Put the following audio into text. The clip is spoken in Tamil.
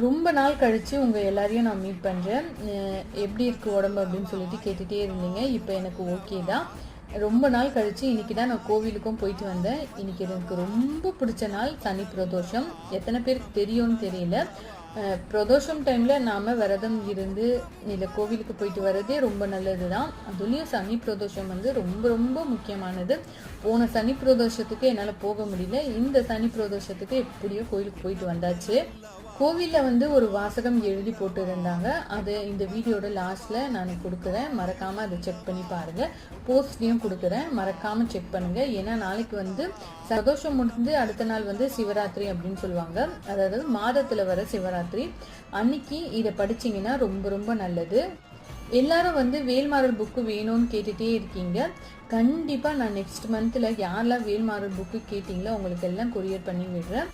ரொம்ப நாள் கழித்து உங்கள் எல்லாரையும் நான் மீட் பண்ணுறேன். எப்படி இருக்குது உடம்பு அப்படின்னு சொல்லிட்டு கேட்டுகிட்டே இருந்தீங்க. இப்போ எனக்கு ஓகே தான். ரொம்ப நாள் கழித்து இன்றைக்கி தான் நான் கோவிலுக்கும் போயிட்டு வந்தேன். இன்றைக்கி எனக்கு ரொம்ப பிடிச்ச நாள் சனி பிரதோஷம். எத்தனை பேருக்கு தெரியும்னு தெரியல. பிரதோஷம் டைமில் நாம் விரதம் இருந்து இல்லை கோவிலுக்கு போயிட்டு வர்றதே ரொம்ப நல்லது தான். அதுலேயும் சனி பிரதோஷம் வந்து ரொம்ப ரொம்ப முக்கியமானது. போன சனி பிரதோஷத்துக்கு என்னால் போக முடியல. இந்த சனி பிரதோஷத்துக்கு எப்படியோ கோவிலுக்கு போயிட்டு வந்தாச்சு. கோவிலில் வந்து ஒரு வாசகம் எழுதி போட்டுருந்தாங்க. அது இந்த வீடியோட லாஸ்ட்டில் நான் கொடுக்குறேன். மறக்காமல் அதை செக் பண்ணி பாருங்கள். போஸ்ட்லேயும் கொடுக்குறேன், மறக்காமல் செக் பண்ணுங்கள். ஏன்னா நாளைக்கு வந்து பிரதோஷம் முடிந்து அடுத்த நாள் வந்து சிவராத்திரி அப்படின்னு சொல்லுவாங்க. அதாவது மாதத்தில் வர சிவராத்திரி அன்னைக்கு இதை படிச்சிங்கன்னா ரொம்ப ரொம்ப நல்லது. எல்லாரும் வந்து வேல்மாறல் புக்கு வேணும்னு கேட்டுகிட்டே இருக்கீங்க. கண்டிப்பாக நான் நெக்ஸ்ட் மந்தில் யாரெல்லாம் வேல்மாறல் புக்கு கேட்டிங்களோ அவங்களுக்கு எல்லாம் கொரியர் பண்ணி விடுறேன்.